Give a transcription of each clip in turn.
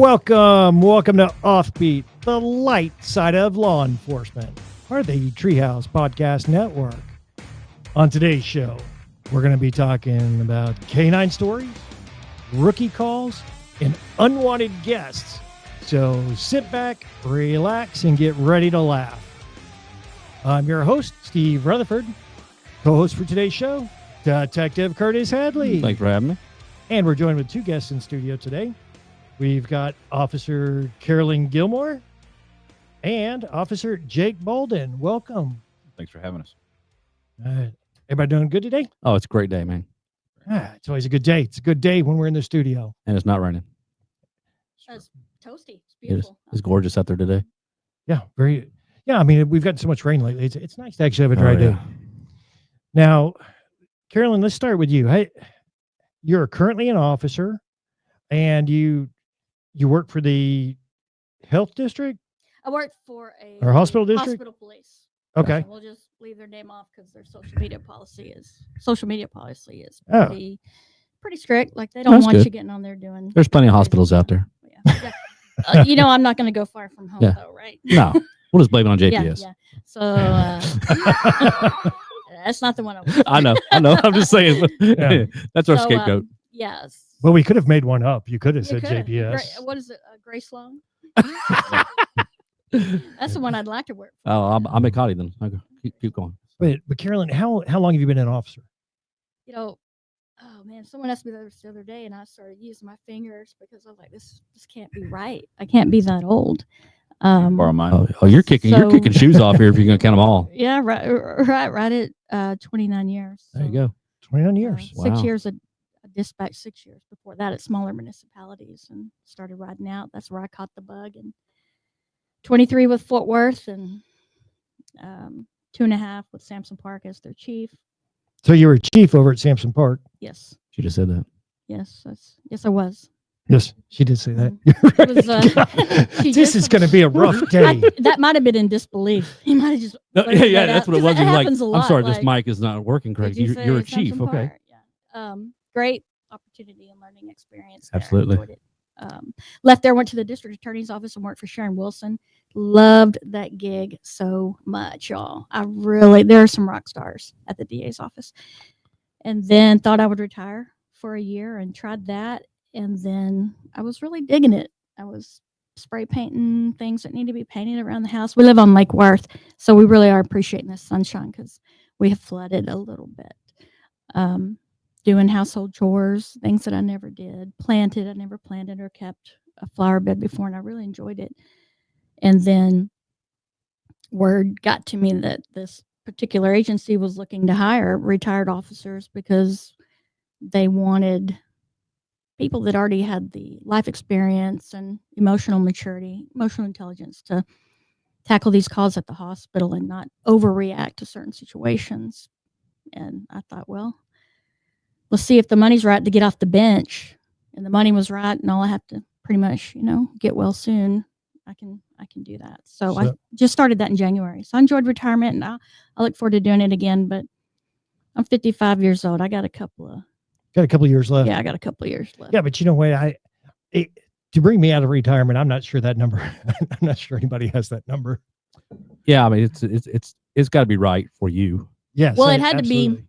Welcome to Offbeat, the light side of law enforcement, part of the Treehouse Podcast Network. On today's show, we're going to be talking about canine stories, rookie calls, and unwanted guests. So sit back, relax, and get ready to laugh. I'm your host, Steve Rutherford. Co-host for today's show, Detective Curtis Hadley. Thanks for having me. And we're joined with two guests in studio today. We've got Officer Carolynn Gilmore and Officer Jake Bouldin. Welcome. Thanks for having us. Everybody doing good today? Oh, it's a great day, man. It's always a good day. It's a good day when we're in the studio. And it's not raining. It's toasty. It's beautiful. It's gorgeous out there today. Yeah, I mean, we've gotten so much rain lately. It's nice to actually have a dry day. Now, Carolynn, let's start with you. Hey, you're currently an officer, and you work for the health district? I work for a hospital district? Hospital police. Okay. So we'll just leave their name off because their social media policy is pretty strict. Like they don't want you getting on there doing. There's plenty of hospitals out there. Yeah. I'm not going to go far from home though, right? No, we'll just blame it on JPS. Yeah. So that's not the one I know. I'm just saying. That's our scapegoat. Yes. Well, we could have made one up. You could have said JPS. What is it? Gray Sloan? That's the one I'd like to work for. Oh, I'm at Cotty then. Okay. Keep going. But Carolynn, how long have you been an officer? Oh man, someone asked me this the other day, and I started using my fingers because I was like, this can't be right. I can't be that old. Borrow mine. Oh, you're kicking shoes off here if you're gonna count them all. Yeah, right at 29 years. So, there you go, 29 years. 6 years at dispatch. 6 years before that at smaller municipalities, and started riding out. That's where I caught the bug. And 23 with Fort Worth, and 2.5 with Sampson Park as their chief. So you were chief over at Sampson Park? Yes. She just said that. Yes, I was. Yes, she did say that. This is going to be a rough day. That might have been in disbelief. He might have just. Yeah, that's what it was. Happens a lot. I'm sorry, this mic is not working correct. You're a chief, okay? Yeah. Great opportunity and learning experience. Absolutely. Enjoyed it. Left there, went to the district attorney's office and worked for Sharon Wilson. Loved that gig so much, y'all. There are some rock stars at the DA's office. And then thought I would retire for a year and tried that. And then I was really digging it. I was spray painting things that need to be painted around the house. We live on Lake Worth, so we really are appreciating the sunshine because we have flooded a little bit. Doing household chores, things that I never did. I never planted or kept a flower bed before, and I really enjoyed it. And then word got to me that this particular agency was looking to hire retired officers because they wanted people that already had the life experience and emotional maturity, emotional intelligence to tackle these calls at the hospital and not overreact to certain situations. And I thought, well, let's see if the money's right to get off the bench. And the money was right, and all I have to pretty much, get well soon. I can do that. So I just started that in January. So I enjoyed retirement, and I look forward to doing it again. But I'm 55 years old. I got a couple of years left. Yeah, I got a couple of years left. Yeah, but you know what? To bring me out of retirement, I'm not sure that number. I'm not sure anybody has that number. Yeah, I mean it's got to be right for you. Yes. Well, it had to be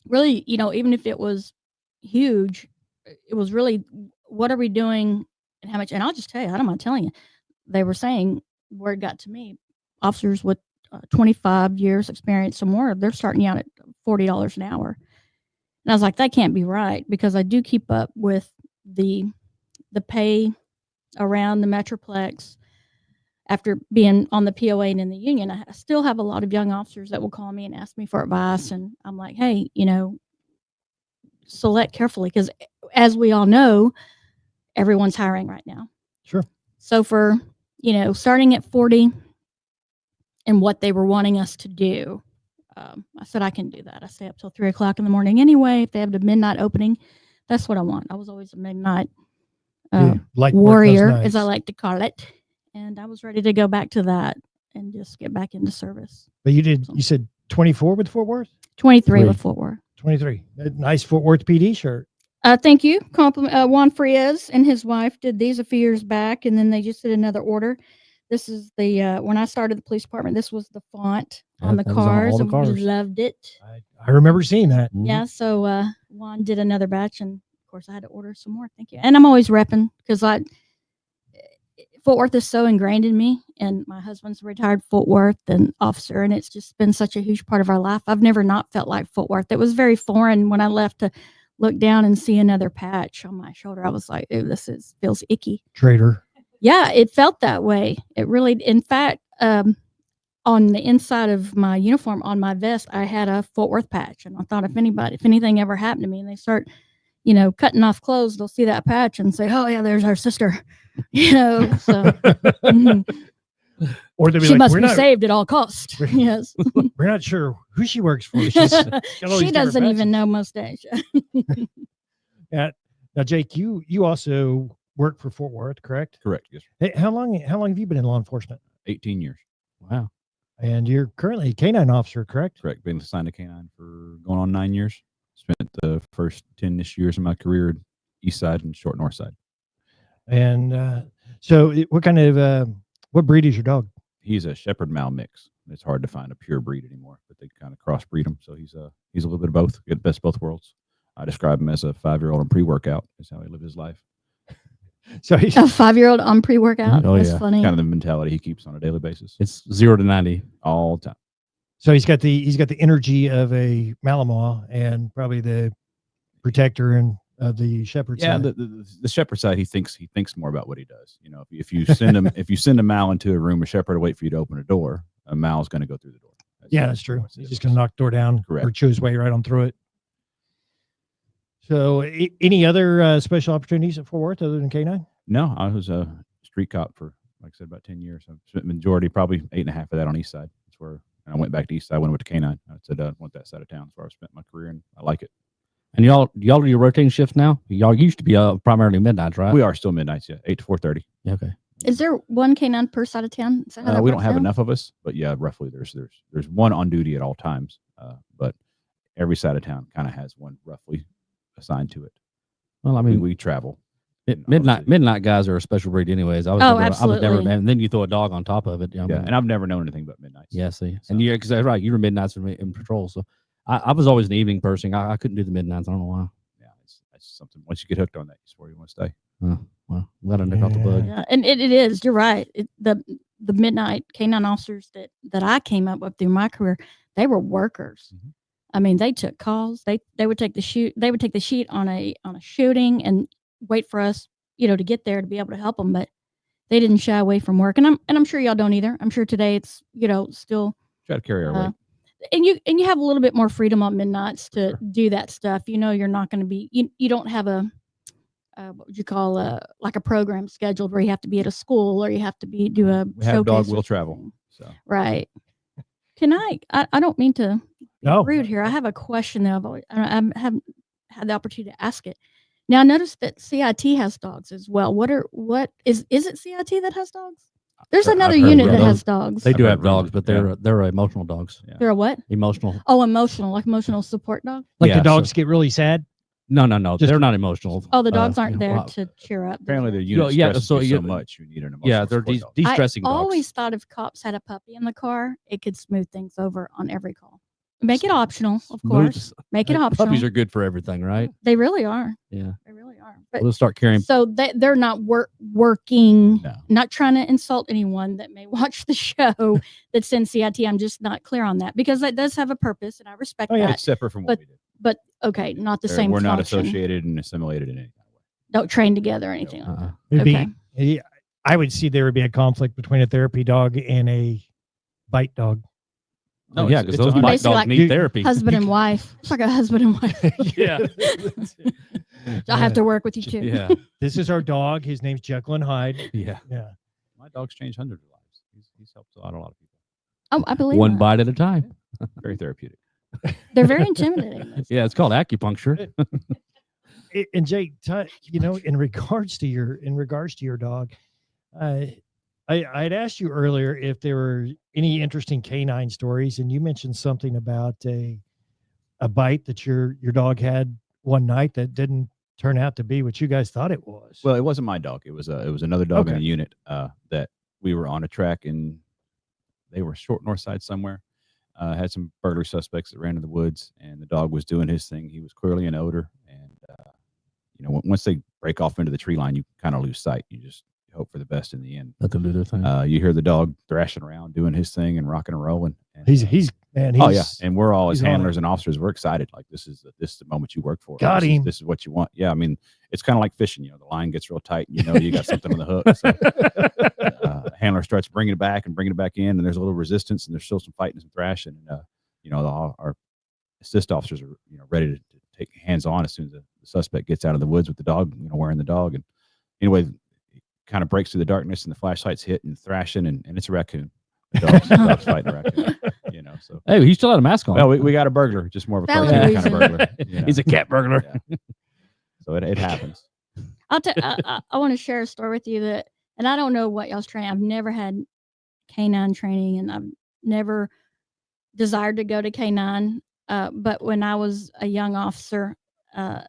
really, even if it was huge, it was really what are we doing and how much. And I'll just tell you, I don't mind telling you, they were saying where it got to me, officers with 25 years experience or more, they're starting out at $40 an hour. And I was like, that can't be right, because I do keep up with the pay around the Metroplex. After being on the POA and in the union, I still have a lot of young officers that will call me and ask me for advice. And I'm like, hey, select carefully, because as we all know, everyone's hiring right now. Sure. So for, starting at 40 and what they were wanting us to do, I said, I can do that. I stay up till 3:00 in the morning anyway. If they have the midnight opening, that's what I want. I was always a midnight warrior, as I like to call it. And I was ready to go back to that and just get back into service. But you said 24 with Fort Worth? 23 with Fort Worth. 23. A nice Fort Worth PD shirt. Thank you. Compliment. Juan Frias and his wife did these a few years back, and then they just did another order. This is the when I started the police department. This was the font on the That was on cars, all the and cars. we loved it. I remember seeing that. Mhm. Yeah. So Juan did another batch, and of course I had to order some more. Thank you. And I'm always repping because Fort Worth is so ingrained in me, and my husband's a retired Fort Worth and officer, and it's just been such a huge part of our life. I've never not felt like Fort Worth. It was very foreign when I left to look down and see another patch on my shoulder. I was like, "Ew, feels icky." Traitor. Yeah, it felt that way. It really, in fact, on the inside of my uniform on my vest, I had a Fort Worth patch, and I thought if anything ever happened to me, and they start, cutting off clothes, they'll see that patch and say, "Oh yeah, there's our sister," So Or they'd be she like, must we're be not, saved at all costs. Yes, we're not sure who she works for. She's got all these she different doesn't even patches. know most days. Yeah. Now, Jake, you also work for Fort Worth, correct? Correct. Yes, sir. Hey, how long have you been in law enforcement? 18 years. Wow. And you're currently a canine officer, correct? Correct. Been assigned to K9 for going on 9 years. Spent the first 10-ish years of my career east side and short north side. And what kind of what breed is your dog? He's a shepherd mal mix. It's hard to find a pure breed anymore, but they kind of crossbreed him. So he's a little bit of both. Get the best of both worlds. I describe him as a 5-year-old on pre-workout. Is how he lived his life. So he's A 5-year-old on pre-workout. Oh, That's yeah. funny. Kind of the mentality he keeps on a daily basis. It's 0 to 90. All the time. so he's got the energy of a Malinois and probably the protector and of the shepherd Yeah, side. the shepherd side, he thinks more about what he does. If you send him if you send a mal into a room, a shepherd will wait for you to open a door. A mal's going to go through the door. That's true. He's just going to knock the door down Correct. or chew his way right on through it. So, any other special opportunities at Fort Worth other than K9? No, I was a street cop for, like I said, about 10 years. I spent the majority, probably 8.5 of that on east side. That's where and I went back to east side when I went to K9. I said I want that side of town. That's where I spent my career, and I like it. And y'all do your rotating shifts now? Y'all used to be primarily midnights, right? We are still midnights, yeah, 8 to 4:30. Yeah, okay. Is there one canine per side of town? Is that how that We don't works have now? enough of us, but yeah, roughly there's one on duty at all times. But every side of town kind of has one roughly assigned to it. Well, I mean, we travel. midnight guys are a special breed, anyways. I was never, absolutely. and then you throw a dog on top of it. You know, Yeah, and I've never known anything but midnights. yeah. See, So- and because that's right, you were midnights in patrol. So I was always an evening person. I couldn't do the midnights. I don't know why. Yeah, it's something. Once you get hooked on that, it's where you want to stay. Well, I'm glad I nicked off the bug. Yeah, and it is. You're right. The midnight canine officers that I came up with through my career, they were workers. Mhm. I mean, they took calls. They would take the sheet. They would take the sheet on a shooting and wait for us, to get there to be able to help them. But they didn't shy away from work, and I'm sure y'all don't either. I'm sure today it's still. Try to carry our weight. And you have a little bit more freedom on midnights to do that stuff. You're not going to be. You don't have a. What would you call like a program scheduled where you have to be at a school or you have to do a We have showcase dog or will travel. something. So Right. Can I don't mean to be No. rude here. I have a question that I haven't had the opportunity to ask it. Now, notice that CIT has dogs as well. What is it CIT that has dogs? There's I've another heard unit of that those. has dogs. They do I've have heard dogs, rumors, but they're emotional dogs. Yeah. They're a what? Emotional. Oh, emotional support dog. Like Yeah, the dogs so- get really sad. No. Just- They're not emotional. Oh, the dogs aren't you know, there well, to cheer up. apparently the They're- unit yeah, stresses so you so you- much you need an emotional Yeah, they're support dog. de-stressing I dogs. always thought if cops had a puppy in the car, it could smooth things over on every call. Make it optional, of course. Make it optional. Puppies are good for everything, right? They really are. Yeah. They really are. But We'll start carrying. so they're not working. No. Not trying to insult anyone that may watch the show that's in CIT. I'm just not clear on that because that does have a purpose, and I respect Oh, yeah. that. It's separate from what we did. But okay, not the same. We're not function. associated and assimilated in any kind of way. Don't train together or anything. Like Uh-uh. It'd Okay. be, I would see there would be a conflict between a therapy dog and a bite dog. No, yeah, it's- because it's those a- bite Basically dogs like need therapy. that. Husband and wife. It's like a husband and wife. Yeah. I have to work with you too. Yeah. This is our dog. His name's Jekyll and Hyde. Yeah. Yeah. My dog's changed hundreds of lives. He's helped a lot of people. Oh, I believe One that. bite at a time. Very therapeutic. They're very intimidating. Yeah, it's called acupuncture. And Jake, in regards to your dog, I'd asked you earlier if there were any interesting canine stories, and you mentioned something about a bite that your dog had one night that didn't turn out to be what you guys thought it was? Well, it wasn't my dog. It was another dog in Okay. the unit that we were on a track, and they were short north side somewhere. Had some burglary suspects that ran in the woods, and the dog was doing his thing. He was clearly an odor, and once they break off into the tree line, you kind of lose sight. You just hope for the best in the end. Let them do their thing. You hear the dog thrashing around, doing his thing, and rocking and rolling. And, He's oh yeah, and we're all as he's on handlers and officers, we're excited. Like this is the moment you work for. Got him. This is what you want. Yeah, I mean, it's kind of like fishing. The line gets real tight. You got something on the hook. So, handler starts bringing it back in, and there's a little resistance, and there's still some fighting, some thrashing, and our assist officers are ready to take hands on as soon as the suspect gets out of the woods with the dog, wearing the dog. And anyway, it kind of breaks through the darkness, and the flashlights hit and thrashing, and it's a raccoon. The dog's fighting a raccoon. So Hey, he still had a mask on. well, we got a burglar, just more of a That was cartoon the kind of burglar. He's a cat burglar. Yeah. So it happens. I want to share a story with you and I don't know what y'all's training. I've never had canine training, and I've never desired to go to canine. But when I was a young officer,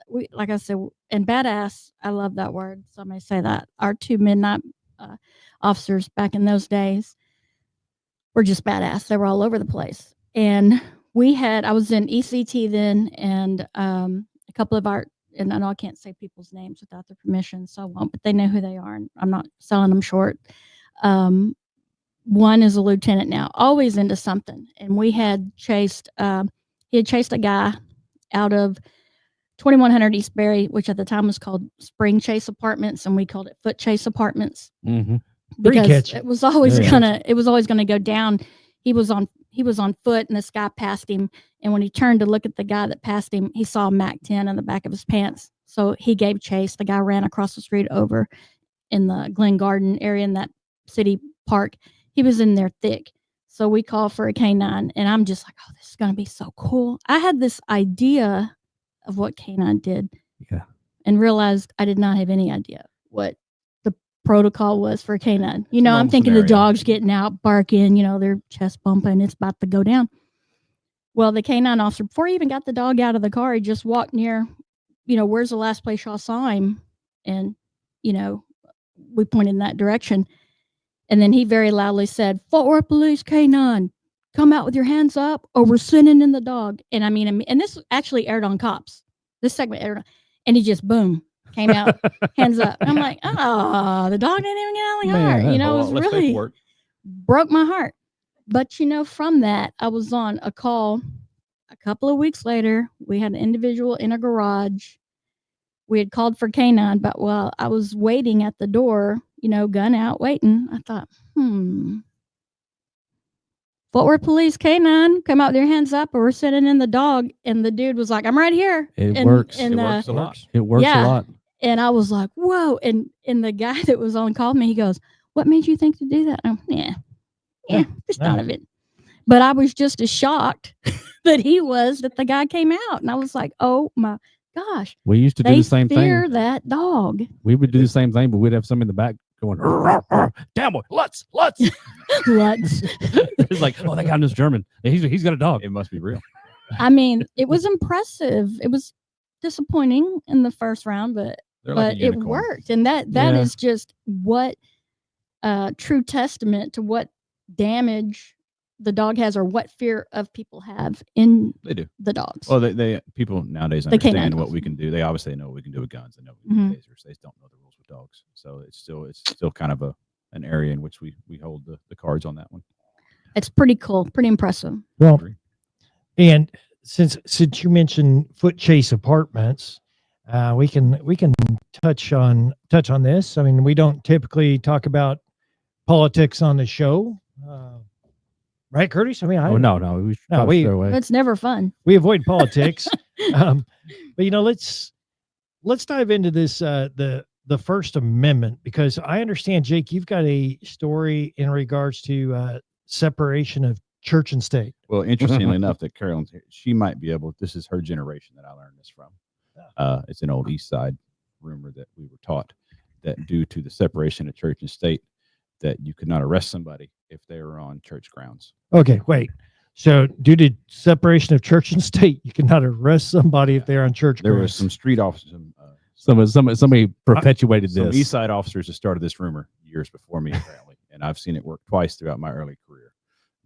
we, like I said, and badass, I love that word. Somebody say that. Our 2 midnight officers back in those days were just badass. They were all over the place. And I was in ECT then, and a couple of and I know I can't say people's names without their permission, so I won't, but they know who they are, and I'm not selling them short. One is a lieutenant now, always into something. And he had chased a guy out of 2100 East Berry, which at the time was called Spring Chase Apartments, and we called it Foot Chase Apartments. Mm-hmm. Because it was always Yeah. gonna go down. He was on foot, and this guy passed him. And when he turned to look at the guy that passed him, he saw a MAC-10 in the back of his pants. So he gave chase. The guy ran across the street over in the Glen Garden area in that city park. He was in there thick. So we called for a canine, and I'm just like, oh, this is gonna be so cool. I had this idea of what canine did, and realized I did not have any idea what the protocol was for a canine. I'm thinking the dog's getting out, barking, their chest bumping, it's about to go down. Well, the canine officer, before he even got the dog out of the car, he just walked near, where's the last place y'all saw him? And, we pointed in that direction. And then he very loudly said, Fort Worth Police Canine, come out with your hands up, or we're sending in the dog. And I mean, and this actually aired on Cops. This segment aired on, and he just, boom, came out, hands up. And I'm like, oh, the dog didn't even get out of the car. It was really broke my heart. But, from that, I was on a call a couple of weeks later. We had an individual in a garage. We had called for canine, but while I was waiting at the door, gun out, waiting, I thought, Fort Worth Police Canine, come out with your hands up, or we're sending in the dog. And the dude was like, I'm right here. It works. It works a lot. It works a lot. And I was like, whoa. And the guy that was on called me. He goes, what made you think to do that? Just thought of it. But I was just as shocked that the guy came out. And I was like, oh my gosh. We used to do the same They fear thing. that dog. We would do the same thing, but we'd have somebody in the back going, damn boy, Lutz. Lutz. It's like, oh, that guy knows German. He's got a dog. It must be real. I mean, it was impressive. It was disappointing in the first round, but it worked. And that is just what true testament to what damage the dog has, or what fear of people have in the dogs. Well, they people nowadays understand what we can do. They obviously know what we can do with guns. They know what we can do with tasers. They just don't know the rules with dogs. So it's still kind of an area in which we hold the cards on that one. It's pretty cool, pretty impressive. Well, and since you mentioned Foot Chase Apartments, we can touch on this. I mean, we don't typically talk about politics on the show. Right, Curtis? I mean, no. It's never fun. We avoid politics. But let's dive into this the First Amendment, because I understand, Jake, you've got a story in regards to separation of church and state. Well, interestingly enough, that Carolyn, she might be able. This is her generation that I learned this from. It's an old East Side rumor that we were taught that due to the separation of church and state, that you could not arrest somebody if they were on church grounds. Okay, wait. So due to separation of church and state, you cannot arrest somebody if they're on church grounds. There was some street officers, Somebody perpetuated Some this. East Side officers have started this rumor years before me, apparently, and I've seen it work twice throughout my early career.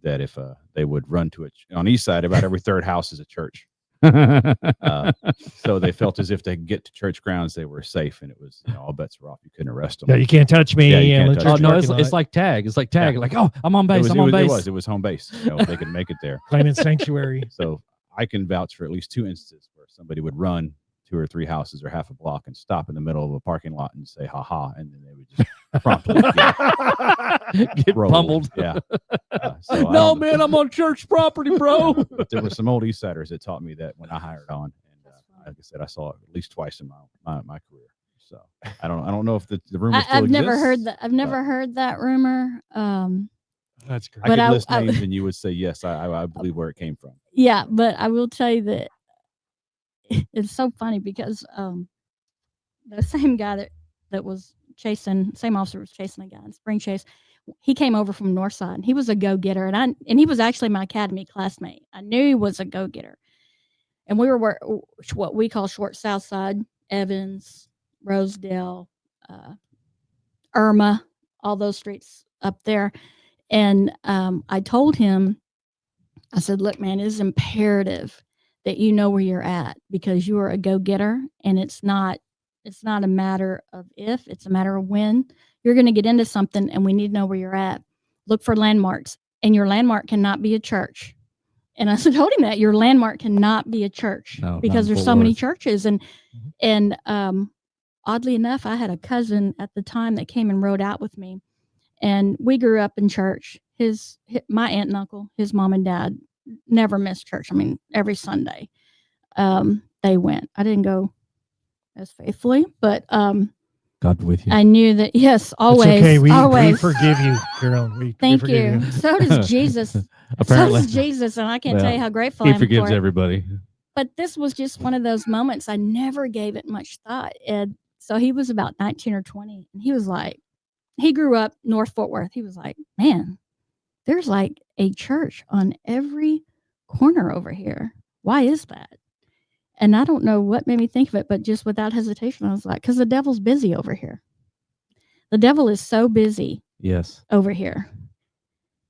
That if they would run to it on East Side, about every third house is a church. So they felt as if they could get to church grounds, they were safe, and it was all bets were off. You couldn't arrest them. Yeah, you can't touch me. Yeah, you can't in the touch church me. Oh no, parking it's lot. like tag. It's like tag. Yeah. Like, oh, I'm on base. I'm on base. It was home base. They could make it there. claiming sanctuary. So I can vouch for at least 2 instances where somebody would run 2 or 3 houses or half a block and stop in the middle of a parking lot and say "ha ha," and then they would just promptly Get rolled. pummeled. Yeah. So No, man, I'm on church property, bro. But there were some old East Siders that taught me that when I hired on, and like I said, I saw it at least twice in my career. So I don't know if the rumor still I've never exists, heard that. I've never heard that rumor. That's great. I But could I- list I- names, and you would say yes. I believe where it came from. Yeah, but I will tell you that it's so funny because the same guy that was chasing, same officer was chasing a guy in Spring Chase. He came over from Northside. He was a go-getter, and he was actually my academy classmate. I knew he was a go-getter, and we were what we call Short South Side, Evans, Rosedale, Irma, all those streets up there. And I told him, I said, look, man, it is imperative that you know where you're at, because you are a go-getter, and it's not a matter of if, it's a matter of when. You're going to get into something, and we need to know where you're at. Look for landmarks, and your landmark cannot be a church. And I told him that your landmark cannot be a church, No, because not in there's Fort so many Worth. churches. And oddly enough, I had a cousin at the time that came and rode out with me, and we grew up in church. My aunt and uncle, his mom and dad, never missed church. I mean, every Sunday they went. I didn't go as faithfully, but God with you. I knew that, yes, always. It's okay. We always. forgive you, Carolyn. We Thank forgive you. So does Jesus. Apparently, So does Jesus, and I can't tell you how grateful I he am forgives for it. everybody. But this was just one of those moments. I never gave it much thought. And so he was about 19 or 20, and he was like, he grew up North Fort Worth. He was like, man, there's like a church on every corner over here. Why is that? And I don't know what made me think of it, but just without hesitation, I was like, because the devil's busy over here. The devil is so busy Yes. over here.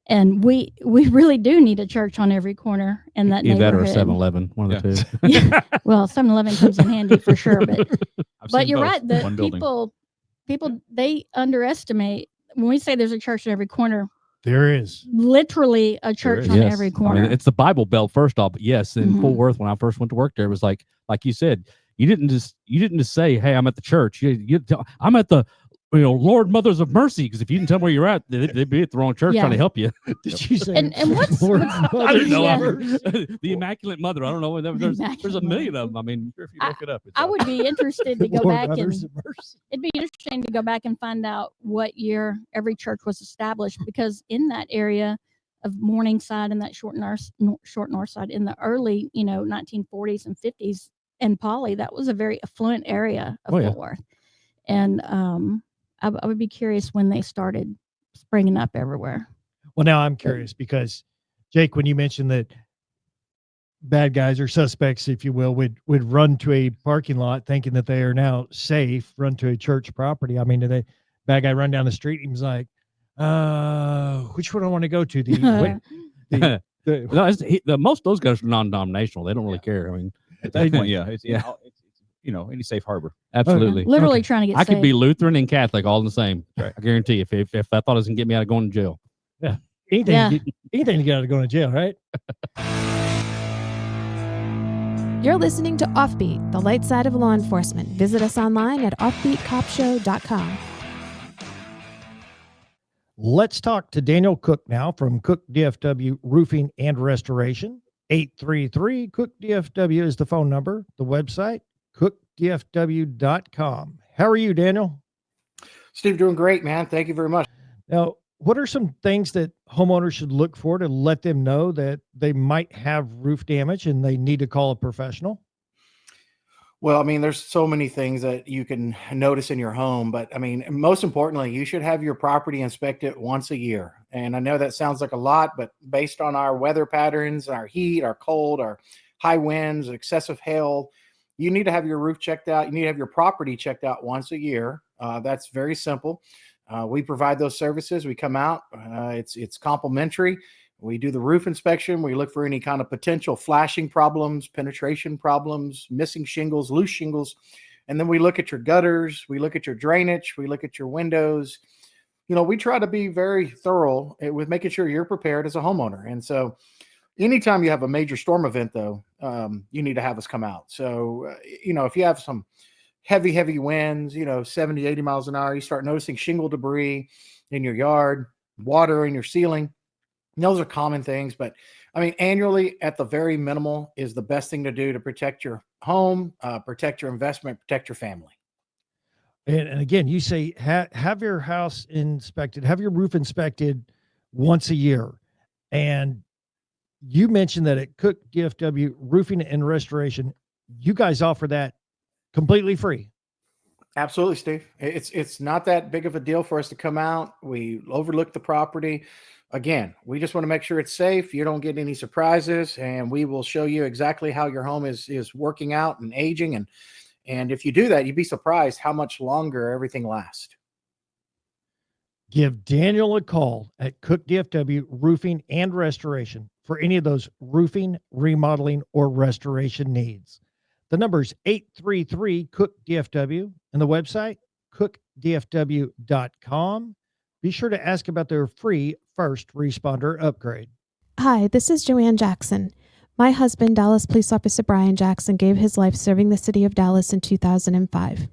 And we really do need a church on every corner in that Either that or a neighborhood. 7-Eleven, one of the two. Yeah. Well, 7-Eleven comes in handy for sure, but I've but seen you're both right. in The one building. people they underestimate when we say there's a church in every corner. There is. Literally a church is. on Yes. every I corner. mean, it's the Bible Belt first off, but yes, in Mhm. Fort Worth, when I first went to work there, it was like you said, you didn't just say, "Hey, I'm at the church." I'm at the Lord Mothers of Mercy, because if you didn't tell them where you're at, they'd be at the wrong church Yeah. trying to help you. Did you say? And what's- Lord, what's- Mother I didn't know. Yeah. The Immaculate Mother. I don't know. There's Immaculate a million Mother. of them. I mean, If you look it up, it's I out would be interested to go Lord, back and Mothers of Mercy. it'd be interesting to go back and find out what year every church was established, because in that area of Morningside and that short north side in the early 1940s and 50s and Pauley, that was a very affluent area of Oh, yeah. Fort Worth. And I would be curious when they started springing up everywhere. Well, now I'm curious because, Jake, when you mentioned that bad guys or suspects, if you will, would run to a parking lot thinking that they are now safe, run to a church property. I mean, did bad guy run down the street and he was like, which one I want to go to? Most of those guys are non-denominational. They don't really care. I mean, at that point. Yeah, it's any safe harbor. absolutely. Literally Okay. trying to get I could be saved. Lutheran and Catholic all in the same. Right. I guarantee you, if I thought it was gonna get me out of going to jail. Anything, Yeah. anything to get out of going to jail, right? You're listening to Offbeat, the light side of law enforcement. Visit us online at offbeatcopshow.com. Let's talk to Daniel Cook now from Cook DFW Roofing and Restoration. 833 Cook DFW is the phone number. The website, cookdfw.com. How are you, Daniel? Steve, doing great, man. Thank you very much. Now, what are some things that homeowners should look for to let them know that they might have roof damage and they need to call a professional? Well, I mean, there's so many things that you can notice in your home, but I mean, most importantly, you should have your property inspected once a year. And I know that sounds like a lot, but based on our weather patterns, our heat, our cold, our high winds, excessive hail, you need to have your roof checked out. You need to have your property checked out once a year. That's very simple. We provide those services. We come out. It's complimentary. We do the roof inspection. We look for any kind of potential flashing problems, penetration problems, missing shingles, loose shingles. And then we look at your gutters. We look at your drainage. We look at your windows. We try to be very thorough with making sure you're prepared as a homeowner. And so anytime you have a major storm event, though, you need to have us come out. So, if you have some heavy winds, 70, 80 miles an hour, you start noticing shingle debris in your yard, water in your ceiling. Those are common things, but annually at the very minimal is the best thing to do to protect your home, protect your investment, protect your family. And again, you say have your house inspected, have your roof inspected once a year. And you mentioned that at Cook DFW Roofing and Restoration, you guys offer that completely free. Absolutely, Steve. It's not that big of a deal for us to come out. We overlook the property. Again, we just want to make sure it's safe. You don't get any surprises, and we will show you exactly how your home is working out and aging. And if you do that, you'd be surprised how much longer everything lasts. Give Daniel a call at Cook DFW Roofing and Restoration for any of those roofing, remodeling, or restoration needs. The number is 833-COOK-DFW, and the website, cookdfw.com. Be sure to ask about their free first responder upgrade. Hi, this is Joanne Jackson. My husband, Dallas Police Officer Brian Jackson, gave his life serving the city of Dallas in 2005.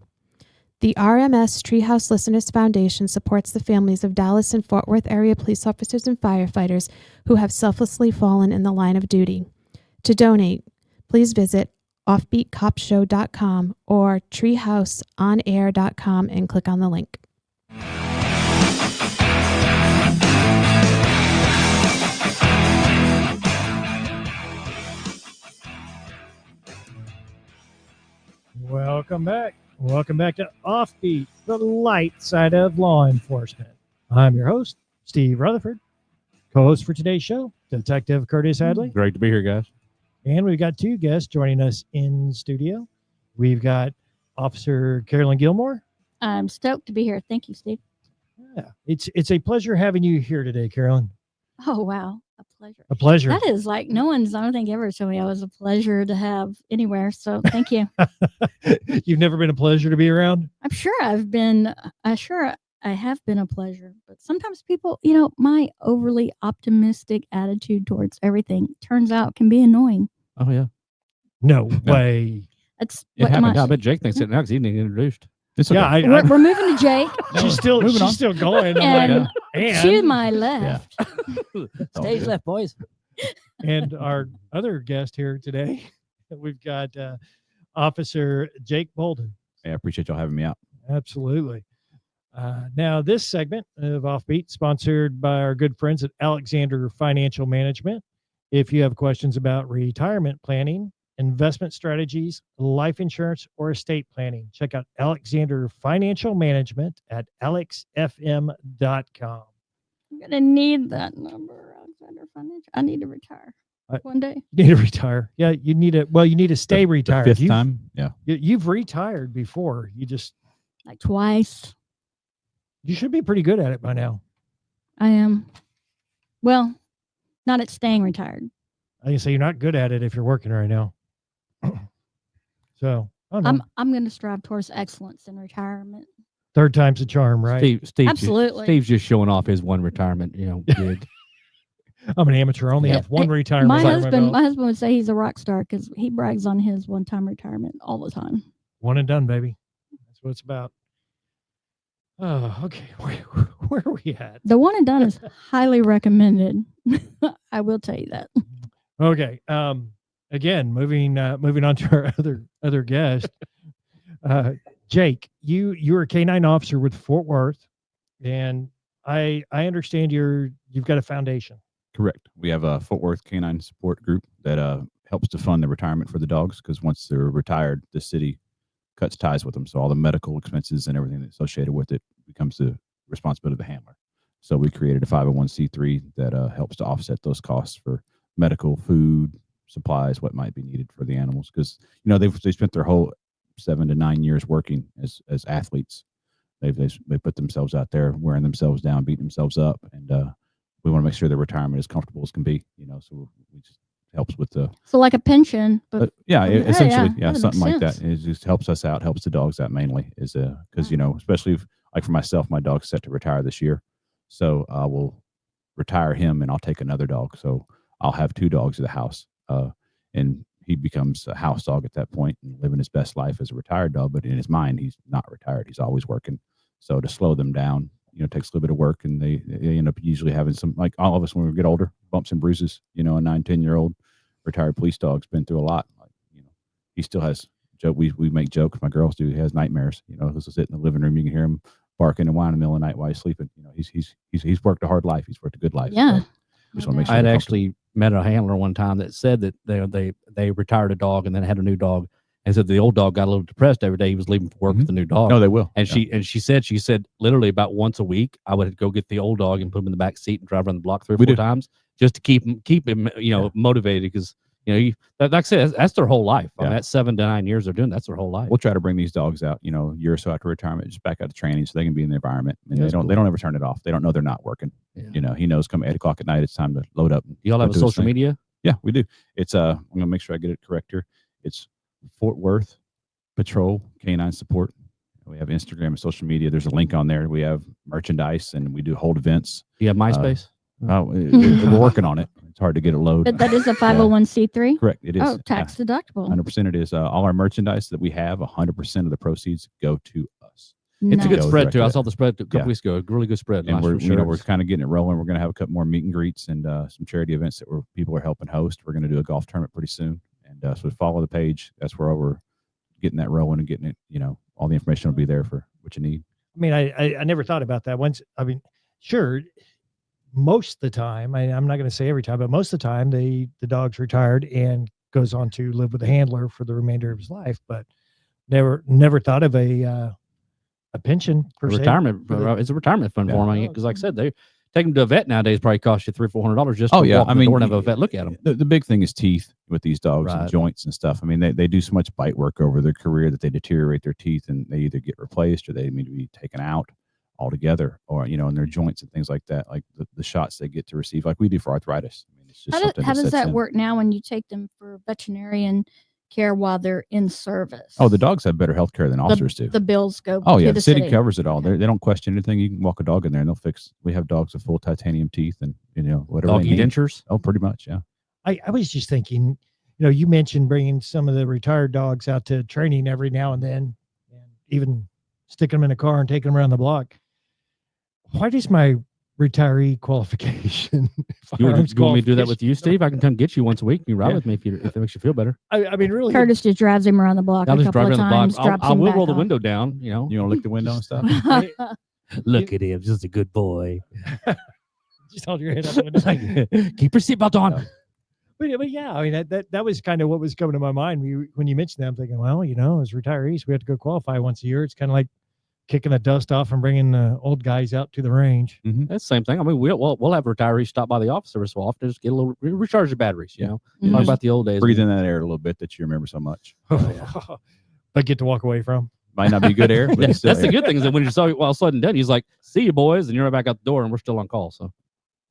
The RMS Treehouse Listeners Foundation supports the families of Dallas and Fort Worth area police officers and firefighters who have selflessly fallen in the line of duty. To donate, please visit offbeatcopshow.com or treehouseonair.com and click on the link. Welcome back. Welcome back to Offbeat, the light side of law enforcement. I'm your host, Steve Rutherford. Co-host for today's show, Detective Curtis Hadley. Great to be here, guys. And we've got two guests joining us in studio. We've got Officer Carolyn Gilmore. I'm stoked to be here. Thank you, Steve. Yeah, it's a pleasure having you here today, Carolyn. Oh, wow. A pleasure. A pleasure. That is like no one's, I don't think, ever told me I was a pleasure to have anywhere. So thank you. You've never been a pleasure to be around? I'm sure I have been a pleasure. But sometimes people, my overly optimistic attitude towards everything turns out can be annoying. Oh, yeah. No way. That's It what happened. my, I bet Jake thinks it now because he didn't get introduced. It's okay. Yeah, we're moving to Jake. she's moving on. still going. And and to my left. Stage good. left, boys. And our other guest here today, we've got Officer Jake Bouldin. Yeah, I appreciate y'all having me out. Absolutely. Now, this segment of Offbeat sponsored by our good friends at Alexander Financial Management. If you have questions about retirement planning, investment strategies, life insurance, or estate planning, check out Alexander Financial Management at alexfm.com. I'm going to need that number, Alexander Financial. I need to retire one day. You need to retire. Yeah, you need to stay retired. The fifth time? Yeah. You've retired before. You just, Like twice. you should be pretty good at it by now. I am. Well, not at staying retired. I can say you're not good at it if you're working right now. So, I don't know. I'm going to strive towards excellence in retirement. Third time's a charm, right? Absolutely. Steve's just showing off his one retirement, gig. I'm an amateur. I only have one retirement. My under husband belt. would say he's a rock star because he brags on his one-time retirement all the time. One and done, baby. That's what it's about. Oh, okay. Where are we at? The one and done is highly recommended. I will tell you that. Okay. Again, moving on to our other guest. Jake, you're a K-9 officer with Fort Worth, and I understand you've got a foundation. Correct. We have a Fort Worth Canine Support Group that helps to fund the retirement for the dogs because once they're retired, the city cuts ties with them. So all the medical expenses and everything that's associated with it becomes the responsibility of the handler. So we created a 501c3 that helps to offset those costs for medical, food, supplies, what might be needed for the animals, because they spent their whole 7 to 9 years working as athletes. They put themselves out there, wearing themselves down, beating themselves up, and we want to make sure their retirement is comfortable as can be. So we just helps with the So like a pension, but essentially that something makes like that. sense. It just helps us out, helps the dogs out mainly, is because especially like for myself, my dog's set to retire this year, so I will retire him and I'll take another dog. So I'll have 2 dogs at the house, and he becomes a house dog at that point and living his best life as a retired dog. But in his mind, he's not retired. He's always working. So to slow them down, takes a little bit of work, and they end up usually having some, like all of us when we get older, bumps and bruises. A 9-10-year-old retired police dog's been through a lot. He still has joke. We make jokes. My girls do. He has nightmares. He'll sit in the living room. You can hear him barking and whining in the middle of the night while he's sleeping. He's worked a hard life. He's worked a good life. Yeah. So just want to make I sure had they're actually met a handler one time that said that they retired a dog and then had a new dog, and said the old dog got a little depressed every day he was leaving for work with the new dog. No, they will. And she said literally about once a week I would go get the old dog and put him in the back seat and drive around the block 3 or 4 times just to keep him motivated, because like I said, that's their whole life. I mean, that's 7 to 9 years they're doing. That's their whole life. We'll try to bring these dogs out, a year or so after retirement, just back out to training so they can be in the environment. And they don't ever turn it off. They don't know they're not working. Yeah. He knows come 8 o'clock at night, it's time to load up. Do y'all have a social media? Yeah, we do. It's I'm gonna make sure I get it correct here. It's Fort Worth Patrol Canine Support. We have Instagram and social media. There's a link on there. We have merchandise and we do hold events. Do you have MySpace? We're working on it. It's hard to get it loaded. But that is a 501c3. Correct. It is. Oh, tax deductible. 100% it is. All our merchandise that we have, 100% of the proceeds go to us. It's a good Go spread direct too. to I that. saw the spread a couple weeks ago. A really good spread. And Nice we're kind of getting it rolling. We're going to have a couple more meet and greets and some charity events that people are helping host. We're going to do a golf tournament pretty soon. And so follow the page. That's where we're getting that rolling and getting it, all the information will be there for what you need. I mean, I never thought about that once. I mean, sure, most of the time, I'm not going to say every time, but most of the time the dog's retired and goes on to live with a handler for the remainder of his life, but never thought of a pension per se. Retirement. It's a retirement fund for them. Because like I said, they take them to a vet nowadays probably cost you $300-400 just to walk in the door and have a vet look at them. The big thing is teeth with these dogs and joints and stuff. I mean, they do so much bite work over their career that they deteriorate their teeth and they either get replaced or they need to be taken out altogether, or in their joints and things like that, like the shots they get to receive, like we do for arthritis. I mean, it's just How does that work now when you take them for veterinarian care while they're in service? Oh, the dogs have better health care than officers do. The bills go. Oh yeah, to the city covers it all. They don't question anything. You can walk a dog in there and they'll fix. We have dogs with full titanium teeth and whatever. Doggy dentures. Oh, pretty much, yeah. I was just thinking, you mentioned bringing some of the retired dogs out to training every now and then, and even sticking them in a car and taking them around the block. Why does my retiree qualification? You want me to do that with you, Steve? I can come get you once a week. You ride with me if that makes you feel better. I mean, really, Curtis just drives him around the block I'll a just couple drive of around the times. block. I will roll the window down. You want to lick the window and stuff? Look at him, just a good boy. Just hold your head out the window. Keep your seatbelt on. But yeah, I mean that was kind of what was coming to my mind when you mentioned that. I'm thinking, well, as retirees, we have to go qualify once a year. It's kind of like kicking the dust off and bringing the old guys out to the range. Mm-hmm. That's the same thing. I mean, we'll have retirees stop by the office every so often, just get a little recharge the batteries. Talk about the old days. Breathe in that air a little bit that you remember so much. But get to walk away from. Might not be good air, but that's the good thing is that when you're all said and done, he's like, "See you, boys," and you're right back out the door, and we're still on call. So,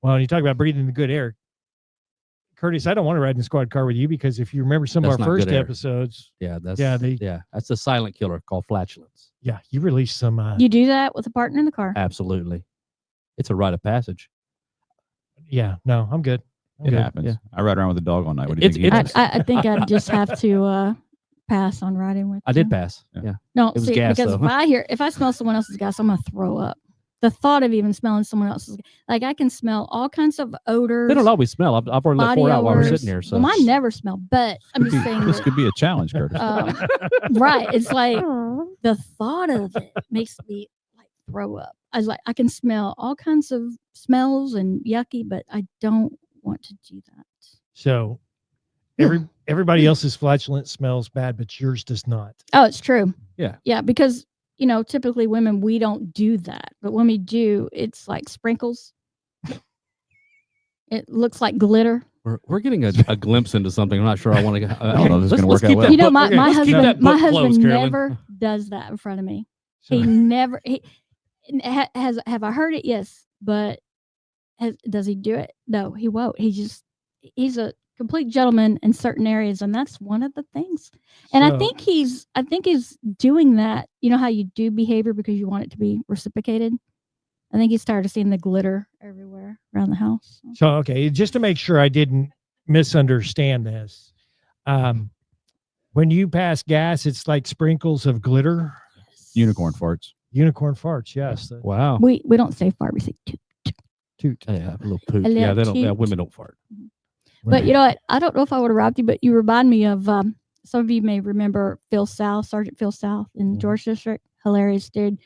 well, you talk about breathing the good air, Curtis. I don't want to ride in the squad car with you because if you remember some of our first episodes, that's the silent killer called flatulence. Yeah, you release some. You do that with a partner in the car. Absolutely, it's a rite of passage. Yeah, no, I'm good. It happens. Yeah. I ride around with a dog all night. What do you think? I think I'd just have to pass on riding with. I did pass. Yeah. No, it was gas, because though. if I smell someone else's gas, I'm gonna throw up. The thought of even smelling someone else's, like I can smell all kinds of odors. They don't always smell. I've already let 4 out while we're sitting here. So well, mine never smell. But I'm just saying this could be a challenge, Curtis. Right? It's like the thought of it makes me like throw up. I can smell all kinds of smells and yucky, but I don't want to do that. So everybody else's flatulence smells bad, but yours does not. Oh, it's true. Yeah. Yeah, because typically women, we don't do that. But when we do, it's like sprinkles. It looks like glitter. We're getting a glimpse into something. I'm not sure I want to. I don't know if this is gonna work out well. You know, my let's keep that husband, my book closed, husband Carolyn. never does that in front of me. So- He never. He have I heard it? Yes, but does he do it? No, he won't. He's a complete gentleman in certain areas, and that's one of the things. And I So- think he's doing that. You know how you do behavior because you want it to be reciprocated. I think he's tired of seeing the glitter everywhere around the house. So, okay, just to make sure I didn't misunderstand this, when you pass gas, it's like sprinkles of glitter. Unicorn farts. Unicorn farts, yes. Wow. We don't say fart. We say toot. Toot. Yeah, a little poop. A little Yeah, they don't. Yeah, toot. women don't fart. But you know what? I don't know if I would have robbed you, but you remind me of some of you may remember Phil South, Sergeant Phil South in George District. Hilarious dude.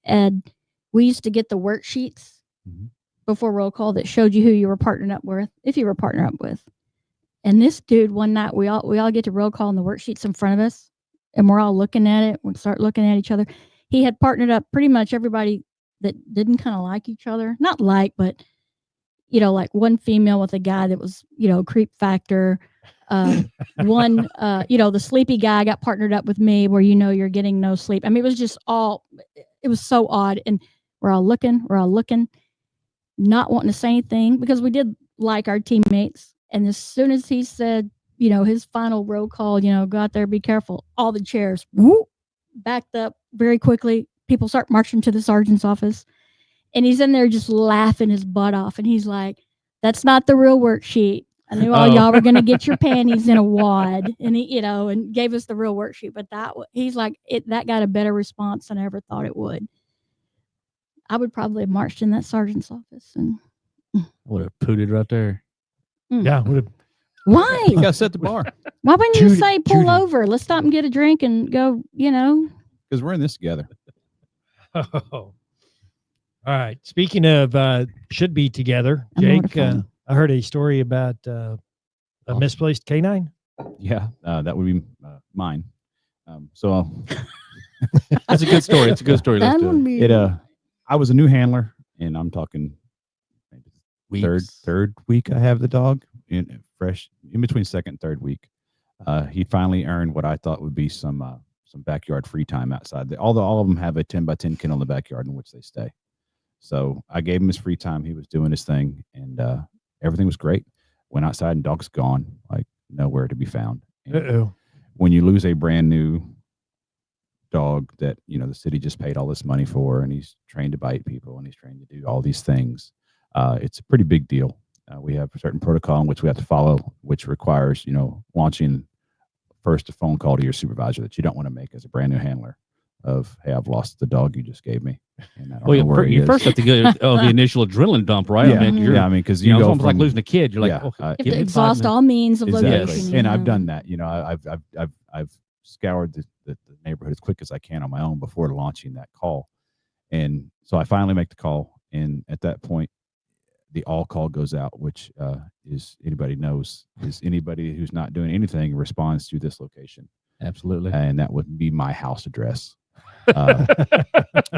And we used to get the worksheets before roll call that showed you who you were partnering up with, if you were partnering up with. And this dude, one night, we all get to roll call and the worksheets in front of us, and we're all looking at it. We start looking at each other. He had partnered up pretty much everybody that didn't kind of like each other. Not like, but you know, like one female with a guy that was, you know, creep factor. One, you know, the sleepy guy got partnered up with me where, you know, you're getting no sleep. I mean, it was just it was so odd. And we're all looking, not wanting to say anything because we did like our teammates. And as soon as he said, you know, his final roll call, you know, go out there, be careful, all the chairs backed up very quickly. People start marching to the sergeant's office. And he's in there just laughing his butt off. And he's like, that's not the real worksheet. I knew all y'all were going to get your panties in a wad. And he, you know, and gave us the real worksheet. But he's like, that got a better response than I ever thought it would. I would probably have marched in that sergeant's office. And I would have pooted right there. Yeah. would have- why? You got to set the bar Why wouldn't you Judy- say pull Judy. over? Let's stop and get a drink and go, you know. because we're in this together. All right. Speaking of should be together, I'm Jake, mortified. I heard a story about a misplaced canine. Yeah, that would be mine. So That's a good story. It's a good story. Let's That do would it. be I was a new handler, and I'm talking maybe Weeks. third week I have the dog in between second and third week. He finally earned what I thought would be some backyard free time outside. Although all of them have a 10x10 kennel in the backyard in which they stay. So I gave him his free time. He was doing his thing, and everything was great. Went outside, and dog's gone, like nowhere to be found. And Uh-oh. when you lose a brand new dog that, you know, the city just paid all this money for, and he's trained to bite people and he's trained to do all these things, it's a pretty big deal. We have a certain protocol in which we have to follow, which requires, you know, launching first a phone call to your supervisor that you don't want to make as a brand new handler of, hey, I've lost the dog you just gave me. And I don't know where he you is. first have to get the initial adrenalin dump, right? Yeah, I mean, yeah. I mean, because you know, you it's go almost like from- losing a kid. You're like, yeah, okay, you have give to me 5 exhaust minutes. all means of Exactly. location. And you I've know. done that. You know, I've scoured the neighborhood as quick as I can on my own before launching that call. And so I finally make the call. And at that point, the all call goes out, which is anybody who's not doing anything responds to this location. Absolutely. And that would be my house address.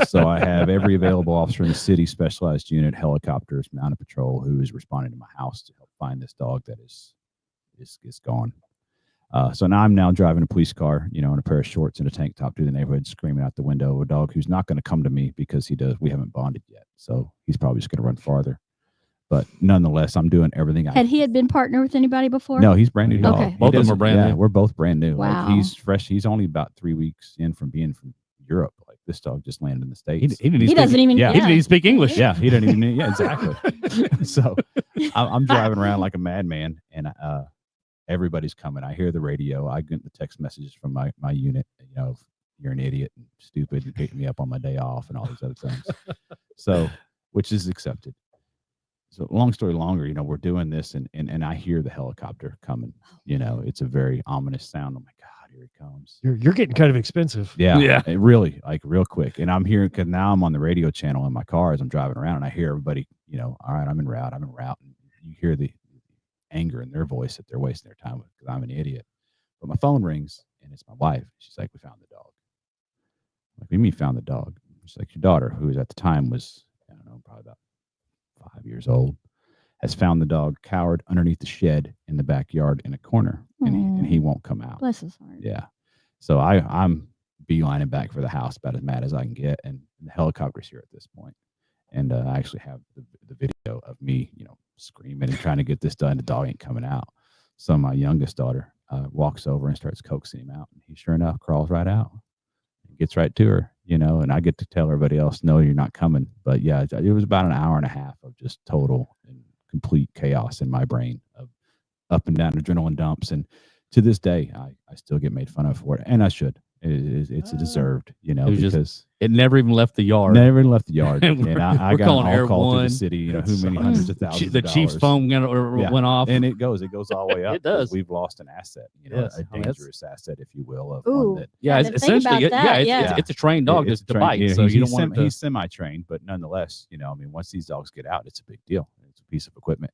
So I have every available officer in the city, specialized unit, helicopters, mounted patrol, who is responding to my house to help find this dog that is gone. So now I'm driving a police car, you know, in a pair of shorts and a tank top through the neighborhood, screaming out the window of a dog who's not going to come to me because we haven't bonded yet. So he's probably just going to run farther. But nonetheless, I'm doing everything I Had he been partnered with anybody before? No, he's brand new dog. Okay. He Both of them doesn't- are brand yeah, new. we're both brand new. Wow. Like he's fresh. He's only about 3 weeks in from being from Europe. Like this dog just landed in the States. He didn't He speak- doesn't even. Yeah. He didn't even speak English. Yeah, he doesn't even. Yeah, exactly. So I'm driving around like a madman, and everybody's coming. I hear the radio. I get the text messages from my unit. You know, you're an idiot and stupid and picking me up on my day off and all these other things. So, which is accepted. So long story longer, you know, we're doing this and I hear the helicopter coming. You know, it's a very ominous sound. Oh my God, here he comes. You're getting kind of expensive. Yeah. Yeah. It really, like real quick. And I'm hearing, because now I'm on the radio channel in my car as I'm driving around, and I hear everybody, you know, all right, I'm en route. And you hear the anger in their voice that they're wasting their time with because I'm an idiot. But my phone rings and it's my wife. She's like, we found the dog. I'm like, what do you mean found the dog? She's like, your daughter, who at the time was, I don't know, probably about 5 years old, has found the dog cowered underneath the shed in the backyard in a corner, and he won't come out. Bless his heart. Yeah. So I'm beelining back for the house, about as mad as I can get, and the helicopter's here at this point. And I actually have the video of me, screaming and trying to get this done. The dog ain't coming out. So my youngest daughter walks over and starts coaxing him out, and he sure enough crawls right out, and gets right to her, and I get to tell everybody else, no, you're not coming. But yeah, it was about an hour and a half of just total and complete chaos in my brain of up and down adrenaline dumps. And to this day, I still get made fun of for it, and I should. It's deserved, because it never even left the yard. Never left the yard. And And I got calling an all call to Air the city, who many hundreds of thousands the of chief's dollars. phone went off. And it goes all the way up. It does. We've lost an asset, Yes. a dangerous asset, if you will, of Ooh. one that Yeah, it's I didn't think essentially, about that, yeah. it's a trained dog it's to trained. bite. Yeah, So you don't want to. he's semi-trained, but nonetheless, once these dogs get out, it's a big deal. It's a piece of equipment,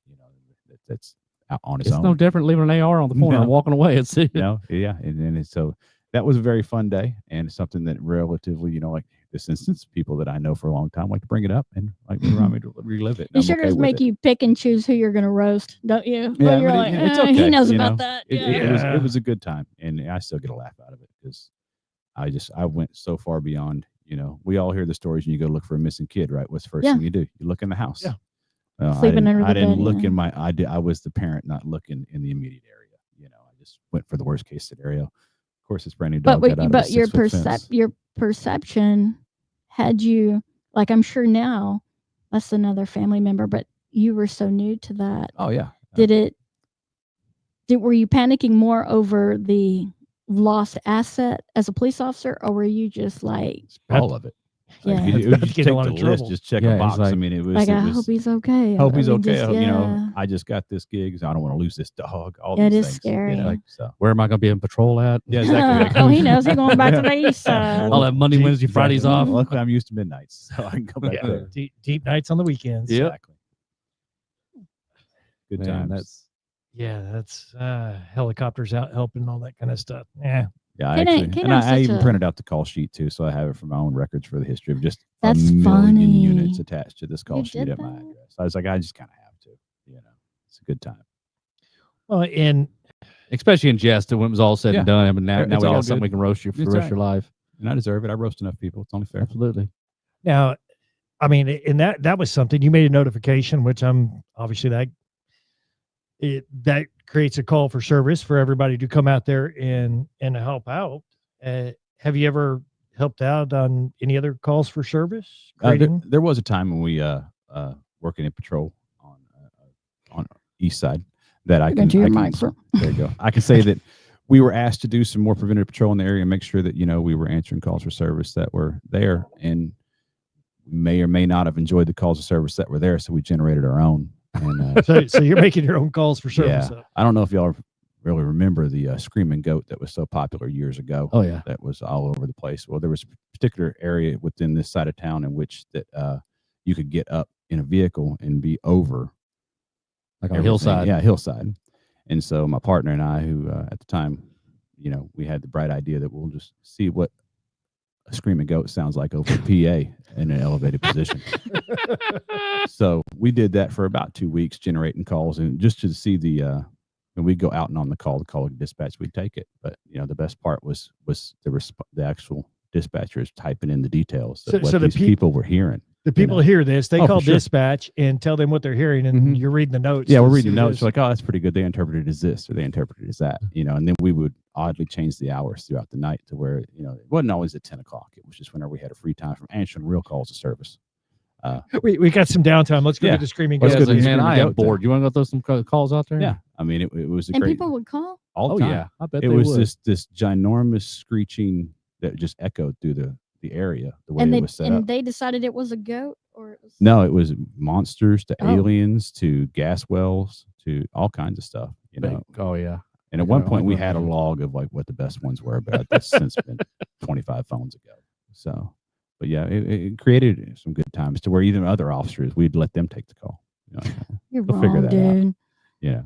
that's out on its It's own. no different leaving an AR on the corner and walking away. It's Yeah, and so that was a very fun day, and something that relatively, like this instance, people that I know for a long time like to bring it up and like remind me to relive it. It sure does make you pick and choose who you're going to roast, don't you? Yeah, Well, you're but like, it's okay. he knows about that. It was a good time, and I still get a laugh out of it because I went so far beyond. We all hear the stories, and you go look for a missing kid, right? What's the first thing you do? You look in the house. Yeah. Sleeping under the I didn't bed, look yeah. in my. I was the parent, not looking in the immediate area. I just went for the worst case scenario. Of course, this brand new dog got out of a your 6-foot fence. your perception had you, like, I'm sure now that's another family member, but you were so new to that. Oh yeah. Were you panicking more over the lost asset as a police officer, or were you just like, All of it. Yeah. Like, That's you about to just get take a lot the of list, trouble. just check Yeah, a it's box. like- I mean, it was. I it was, hope he's okay. hope he's I mean, okay. just- I I just got this gig, so I don't want to lose this dog. All Yeah, it these is things, scary. Like, so. where am I going to be in patrol at? Yeah, exactly. Oh, he knows. He's going back to the east side. I'll have Monday, Wednesday, Fridays Exactly. off. Luckily, I'm used to midnights, so I can go back Yeah, there. deep nights on the weekends. Yep. Exactly. Good Man, times. That's helicopters out helping, all that kind of stuff. Yeah. Yeah, I Can't actually, can't and have I such even a- printed out the call sheet too, so I have it for my own records for the history of just That's a million funny. units attached to this call You sheet did at my that? address. I was like, I just kind of have to, it's a good time. Well, and Especially in jest, when it was all said Yeah. and done. I mean, now It's we all got something good. we can roast you for the It's rest of your life. And I deserve it. I roast enough people. It's only fair. Absolutely. now, I mean, and that was something you made a notification, which I'm obviously that creates a call for service for everybody to come out there and help out. Have you ever helped out on any other calls for service? There was a time when we working in patrol on east side that I can. Your I can mic, sir. there you go. I can say that we were asked to do some more preventative patrol in the area and make sure that we were answering calls for service that were there, and may or may not have enjoyed the calls of service that were there, so we generated our own. And so you're making your own calls for service. yeah, I don't know if y'all really remember the screaming goat that was so popular years ago. Oh, yeah. That was all over the place. Well, there was a particular area within this side of town in which that you could get up in a vehicle and be over Like on a everything. hillside. Yeah, hillside. And so my partner and I, who at the time, we had the bright idea that we'll just see what a screaming goat sounds like over a PA in an elevated position. So we did that for about 2 weeks, generating calls, and just to see when we go out and on the call dispatch, we'd take it. But the best part was the actual dispatchers typing in the details of what these people were hearing. The people hear this, they Oh, call for sure. dispatch and tell them what they're hearing, and Mhm. you're reading the notes. Yeah, to we're see reading notes. this. We're like, oh, that's pretty good. They interpreted it as this, or they interpreted it as that, and then we would oddly change the hours throughout the night to where, it wasn't always at 10 o'clock. It was just whenever we had a free time from answering real calls of service. We got some downtime. Let's go Yeah. get the screaming Let's Yeah, goat. it's go to like, the man, I screaming am goat bored. You want to go throw some calls out there? Yeah. I mean, it was a And great, people would call. all Oh, the time. yeah. I bet It they was would. this ginormous screeching that just echoed through the area, the way And it was set up. they decided it was a goat, or it was No, it was monsters to Oh. aliens to gas wells to all kinds of stuff, Oh, yeah. And at one point we had a log of like what the best ones were, but that's since been 25 phones ago. So, but yeah, it created some good times to where even other officers, we'd let them take the call. You're We'll wrong, figure that out. dude. Yeah.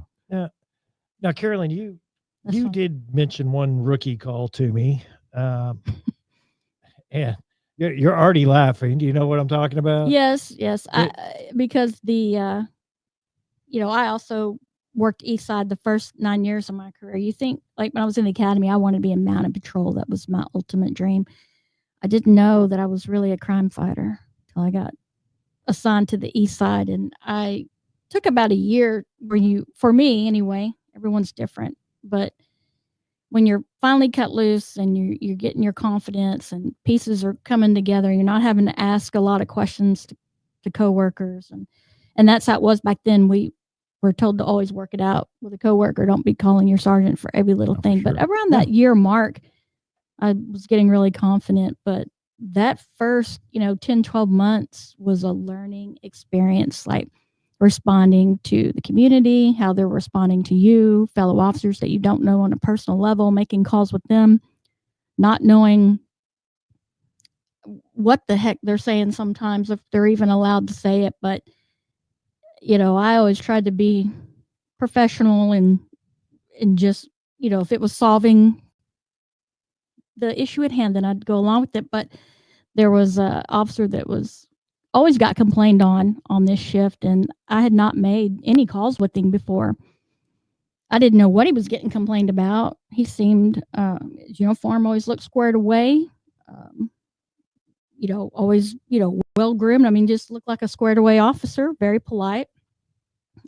Now, Carolyn, you That's fine. did mention one rookie call to me. Yeah, you're already laughing. Do you know what I'm talking about? Yes. Because the I also worked East Side the first 9 years of my career. You think, like when I was in the academy, I wanted to be a mounted patrol. That was my ultimate dream. I didn't know that I was really a crime fighter until I got assigned to the East Side. And I took about a year for me anyway, everyone's different, but when you're finally cut loose and you're getting your confidence and pieces are coming together, you're not having to ask a lot of questions to coworkers. And that's how it was back then. We were told to always work it out with a coworker. Don't be calling your sergeant for every little thing. Sure. But around that year mark, I was getting really confident. But that first, 10, 12 months was a learning experience, like responding to the community, how they're responding to you, fellow officers that you don't know on a personal level, making calls with them, not knowing what the heck they're saying sometimes, if they're even allowed to say it. But, I always tried to be professional and just, if it was solving the issue at hand, then I'd go along with it. But there was an officer that was always got complained on this shift, and I had not made any calls with him before. I didn't know what he was getting complained about. He seemed, his uniform always looked squared away, always, well groomed. I mean, just looked like a squared away officer, very polite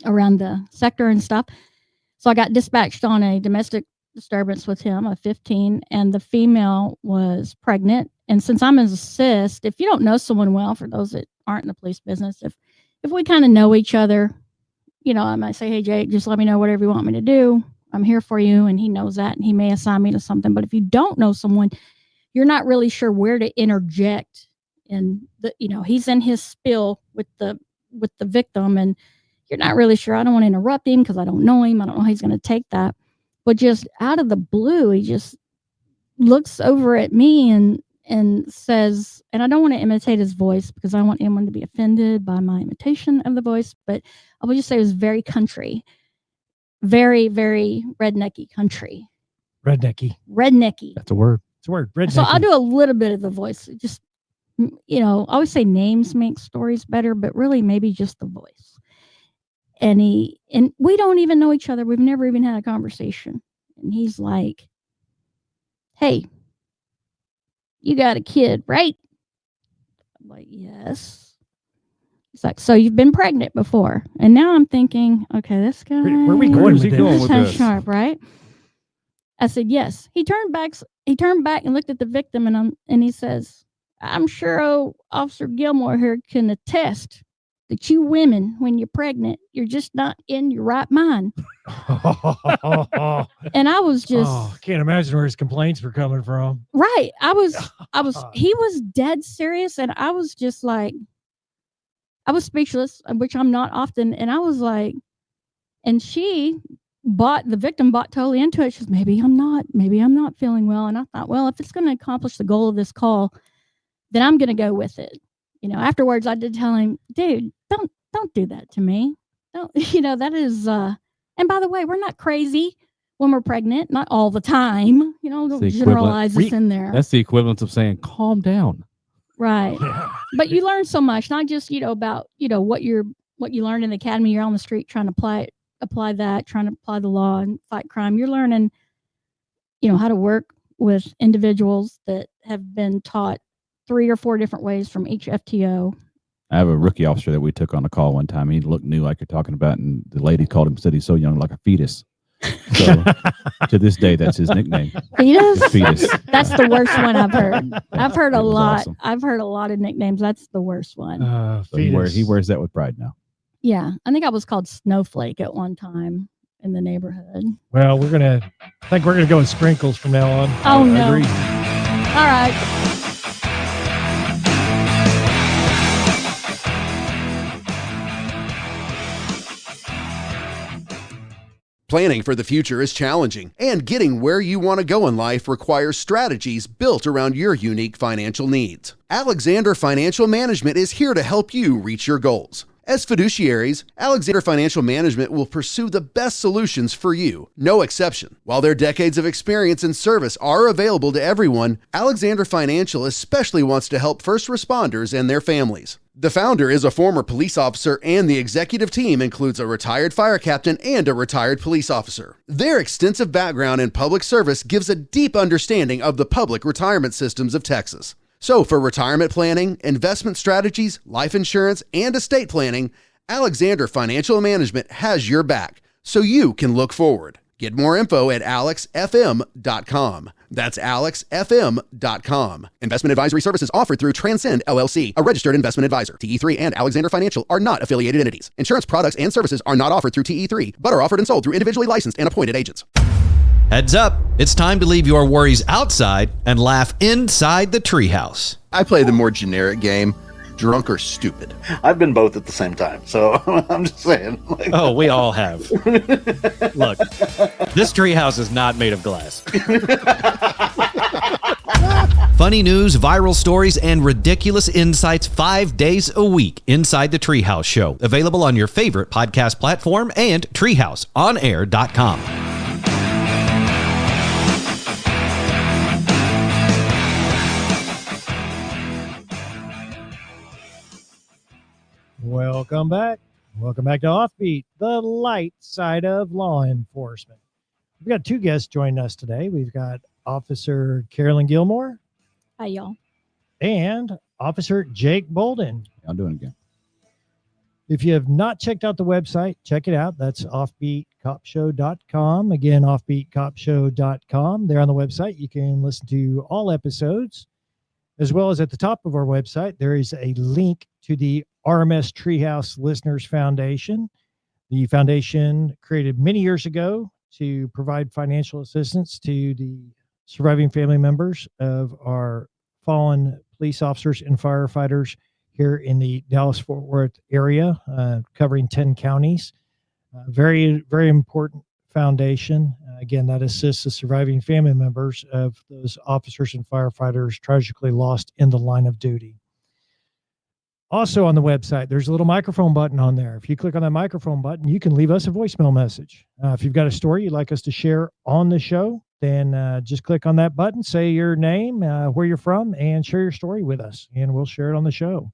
around the sector and stuff. So I got dispatched on a domestic disturbance with him, a 15, and the female was pregnant. And since I'm an assist, if you don't know someone well, for those that aren't in the police business, if we kind of know each other, I might say, hey, Jake, just let me know whatever you want me to do. I'm here for you. And he knows that, and he may assign me to something. But if you don't know someone, you're not really sure where to interject. And he's in his spill with the victim, and you're not really sure. I don't want to interrupt him because I don't know him. I don't know how he's going to take that. But just out of the blue, he just looks over at me and says, and I don't want to imitate his voice because I don't want anyone to be offended by my imitation of the voice, but I would just say it was very country, very, very rednecky country. Rednecky. That's a word. It's a word. Rednecky. So I'll do a little bit of the voice. Just, I always say names make stories better, but really maybe just the voice. And we don't even know each other. We've never even had a conversation. And he's like, hey, you got a kid, right? I'm like, yes. He's like, so you've been pregnant before. And now I'm thinking, okay, this guy. Where are we going with this? Kind of sharp, right? I said, yes. He turned back and looked at the victim, and he says, I'm sure Officer Gilmore here can attest that you women, when you're pregnant, you're just not in your right mind. And I was just, I can't imagine where his complaints were coming from. Right. He was dead serious. And I was just like, I was speechless, which I'm not often. And I was like, and the victim bought totally into it. She says, maybe I'm not feeling well. And I thought, well, if it's going to accomplish the goal of this call, then I'm going to go with it. Afterwards I did tell him, dude, don't do that to me. Don't, that is, and by the way, we're not crazy when we're pregnant, not all the time, don't generalize us in there. That's the equivalent of saying, calm down. Right. But you learn so much, not just, about, what you learned in the academy. You're on the street trying to apply the law and fight crime. You're learning, how to work with individuals that have been taught 3 or 4 different ways from each FTO. I have a rookie officer that we took on a call one time. He looked new, like you're talking about, and the lady said he's so young, like a fetus. So to this day, that's his nickname. Fetus? That's the worst one I've heard. I've heard a lot. Awesome. I've heard a lot of nicknames. That's the worst one. So he wears that with pride now. Yeah. I think I was called Snowflake at one time in the neighborhood. Well, I think we're gonna go with sprinkles from now on. Oh, no. Agreed. All right. Planning for the future is challenging, and getting where you want to go in life requires strategies built around your unique financial needs. Alexander Financial Management is here to help you reach your goals. As fiduciaries, Alexander Financial Management will pursue the best solutions for you, no exception. While their decades of experience and service are available to everyone, Alexander Financial especially wants to help first responders and their families. The founder is a former police officer, and the executive team includes a retired fire captain and a retired police officer. Their extensive background in public service gives a deep understanding of the public retirement systems of Texas. So for retirement planning, investment strategies, life insurance, and estate planning, Alexander Financial Management has your back, so you can look forward. Get more info at alexfm.com. That's alexfm.com. Investment advisory services offered through Transcend LLC, a registered investment advisor. TE3 and Alexander Financial are not affiliated entities. Insurance products and services are not offered through TE3, but are offered and sold through individually licensed and appointed agents. Heads up, it's time to leave your worries outside and laugh inside the treehouse. I play the more generic game, drunk or stupid. I've been both at the same time, so I'm just saying. Oh, we all have. Look, this treehouse is not made of glass. Funny news, viral stories, and ridiculous insights 5 days a week inside the Treehouse Show. Available on your favorite podcast platform and treehouseonair.com. Welcome back. Welcome back to Offbeat, the light side of law enforcement. We've got two guests joining us today. We've got Officer Carolynn Gilmore. Hi, y'all. And Officer Jake Bouldin. I'm doing it again. If you have not checked out the website, check it out. That's offbeatcopshow.com. Again, offbeatcopshow.com. There on the website, you can listen to all episodes, as well as at the top of our website, there is a link to the RMS Treehouse Listeners Foundation. The foundation created many years ago to provide financial assistance to the surviving family members of our fallen police officers and firefighters here in the Dallas-Fort Worth area, covering 10 counties. Very, very important foundation. Again, that assists the surviving family members of those officers and firefighters tragically lost in the line of duty. Also on the website, there's a little microphone button on there. If you click on that microphone button, you can leave us a voicemail message. If you've got a story you'd like us to share on the show, then just click on that button, say your name, where you're from, and share your story with us, and we'll share it on the show.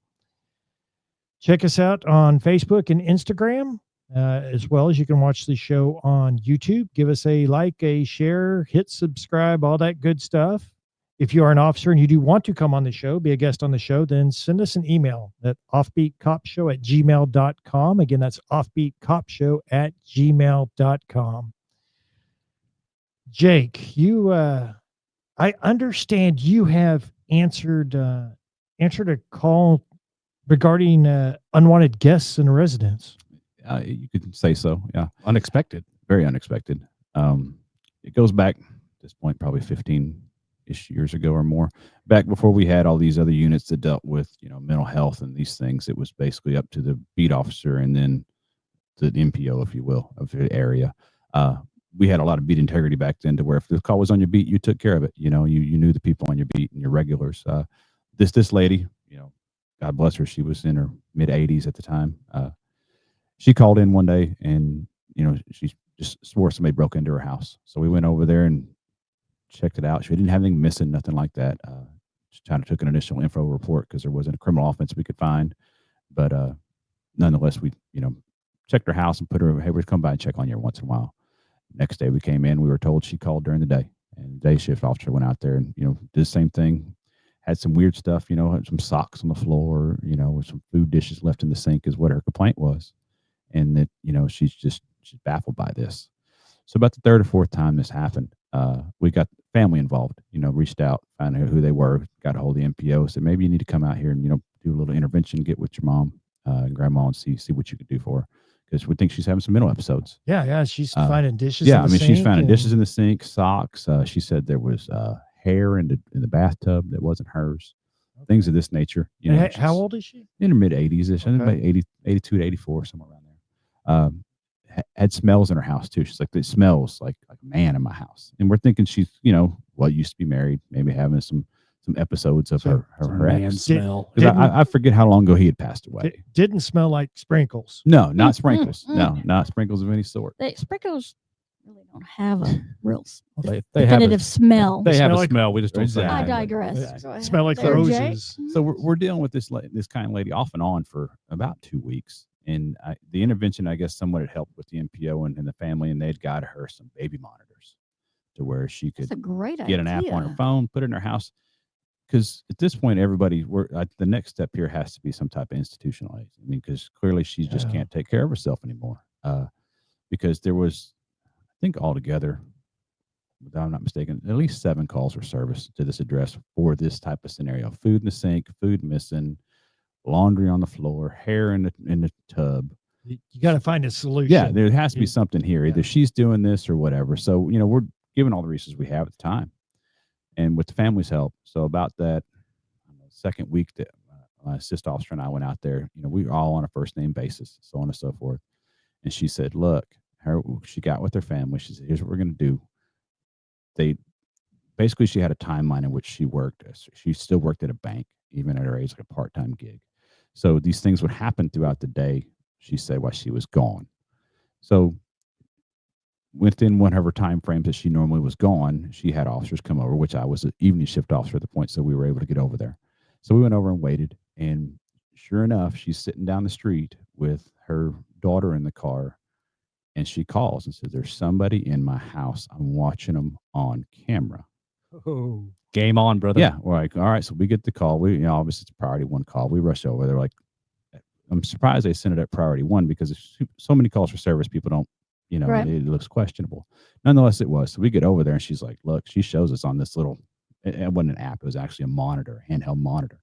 Check us out on Facebook and Instagram, as well as you can watch the show on YouTube. Give us a like, a share, hit subscribe, all that good stuff. If you are an officer and you do want to come on the show, be a guest on the show, then send us an email at offbeatcopshow@gmail.com. Again, that's offbeatcopshow@gmail.com. Jake, you, I understand you have answered a call regarding unwanted guests in a residence. You could say so. Yeah. Unexpected. Very unexpected. It goes back at this point, probably 15-ish years ago or more. Back before we had all these other units that dealt with, mental health and these things, it was basically up to the beat officer and then the MPO, if you will, of the area. We had a lot of beat integrity back then, to where if the call was on your beat, you took care of it. You knew the people on your beat and your regulars. This lady, God bless her, she was in her mid 80s at the time. She called in one day and, she just swore somebody broke into her house. So we went over there and checked it out. She didn't have anything missing, nothing like that. She kind of took an initial info report because there wasn't a criminal offense we could find. But nonetheless, we, checked her house and put her, hey, we'd come by and check on you every once in a while. Next day we came in, we were told she called during the day. And the day shift officer went out there and, did the same thing. Had some weird stuff, had some socks on the floor, with some food dishes left in the sink is what her complaint was. And that, she's baffled by this. So about the third or fourth time this happened, we got family involved, reached out, found out who they were, got a hold of the MPO, said, maybe you need to come out here and, do a little intervention, get with your mom and grandma and see what you could do for her. Because we think she's having some mental episodes. Yeah. She's finding dishes. Yeah. In the she's sink finding dishes in the sink, socks. She said there was hair in the bathtub that wasn't hers. Okay. Things of this nature. How old is she? In her mid 80s ish. Okay. I think about 82 to 84, somewhere around there. Had smells in her house too. She's like, it smells like a man in my house. And we're thinking she's, used to be married, maybe having some episodes of her man ex. smell. 'Cause I forget how long ago he had passed away. Didn't smell like sprinkles. No, not sprinkles. No, not sprinkles of any sort. Sprinkles really don't have a real They have definitive smell. They have Smell a like- smell. We just don't say I it. digress. Go ahead. Smell like the There, Jay. roses. So we're dealing with this kind of lady off and on for about 2 weeks, and the intervention, I guess, somewhat had helped with the NPO and the family, and they'd got her some baby monitors to where she could That's a great get an app on her idea. phone, put it in her house. Because at this point, the next step here has to be some type of institutionalized. I mean, because clearly she just Yeah. can't take care of herself anymore. Because there was, I think altogether, if I'm not mistaken, at least 7 calls for service to this address for this type of scenario: food in the sink, food missing, laundry on the floor, hair in the tub. You got to find a solution. Yeah, there has to be something here. Either she's doing this or whatever. So, we're giving all the resources we have at the time, and with the family's help. So about that second week that my assist officer and I went out there, we were all on a first name basis, so on and so forth. And she said, look, she got with her family. She said, here's what we're going to do. She had a timeline in which she worked. She still worked at a bank, even at her age, like a part-time gig. So these things would happen throughout the day, she said, while she was gone. So within one of her time frames that she normally was gone, she had officers come over, which I was an evening shift officer at the point, so we were able to get over there. So we went over and waited, and sure enough, she's sitting down the street with her daughter in the car, and she calls and says, there's somebody in my house. I'm watching them on camera. Oh. Game on, brother. Yeah, we're like, all right, so we get the call. We, obviously it's a priority 1 call. We rush over. They're like, I'm surprised they sent it at priority 1 because there's so many calls for service, people don't, Right. it looks questionable. Nonetheless, it was. So we get over there and she's like, look, she shows us on this little, it wasn't an app. It was actually a monitor, a handheld monitor.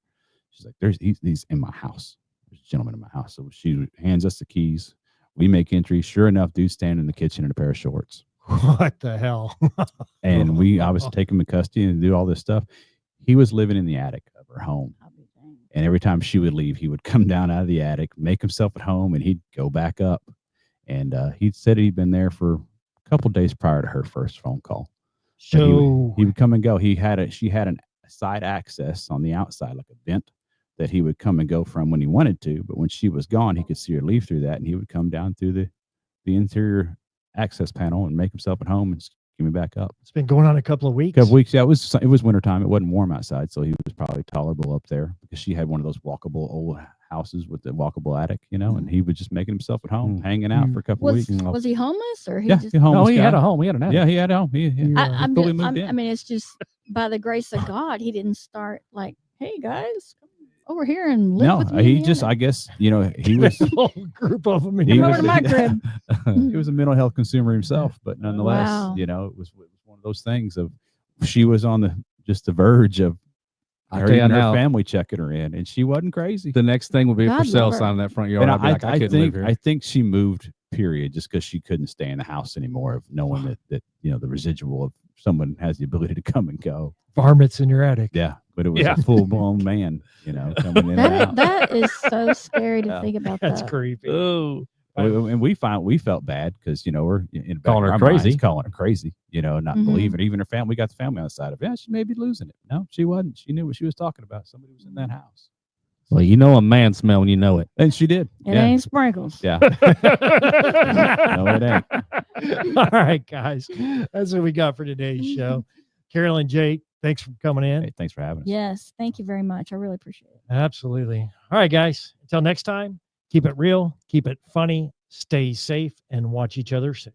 She's like, he's in my house. There's a gentleman in my house. So she hands us the keys. We make entry. Sure enough, dude's standing in the kitchen in a pair of shorts. What the hell? And we obviously take him in custody and do all this stuff. He was living in the attic of her home. And every time she would leave, he would come down out of the attic, make himself at home, and he'd go back up. And he said he'd been there for a couple days prior to her first phone call. So he would come and go. She had an side access on the outside, like a vent that he would come and go from when he wanted to. But when she was gone, he could see her leave through that, and he would come down through the interior access panel and make himself at home and give me back up. it's been going on a couple of weeks. Yeah, it was wintertime. It wasn't warm outside, so he was probably tolerable up there because she had one of those walkable old houses with the walkable attic, and he was just making himself at home, hanging out for a couple of weeks. Was he homeless or he Yeah, just? he homeless No, he guy. had a home. He had an attic. Yeah, he had a home. He I fully moved in. mean, it's just by the grace of God, he didn't start like, "Hey guys, come over here and live No, with me." he in the just, attic." I guess, he was. A whole group of them. He Come was, over to my crib. he was a mental health consumer himself, but nonetheless, Wow. it was one of those things of she was on the verge of I'll her, tell you and her now, family checking her in, and she wasn't crazy. the next thing would be a God for sale love her. sign in that front yard. And I'd be like, I couldn't live here. I think she moved, period, just because she couldn't stay in the house anymore, of knowing that the residual of someone has the ability to come and go. Varmints in your attic. Yeah, but it was a full blown man, coming in and out. That is so scary to Yeah. think about. That's that. creepy. Oh, And we felt bad because we're in the back Calling of her our crazy. minds, calling her crazy, not Mhm. believing. Even her family, we got the family on the side of it. Yeah, she may be losing it. No, she wasn't. She knew what she was talking about. Somebody was in that house, well, a man smell when you know it. and she did. It yeah, ain't sprinkles. yeah. No, it ain't. All right, guys. That's what we got for today's show. Carolyn, Jake, thanks for coming in. Hey, thanks for having us. Yes, thank you very much. I really appreciate it. Absolutely. All right, guys. Until next time, keep it real, keep it funny, stay safe, and watch each other 6.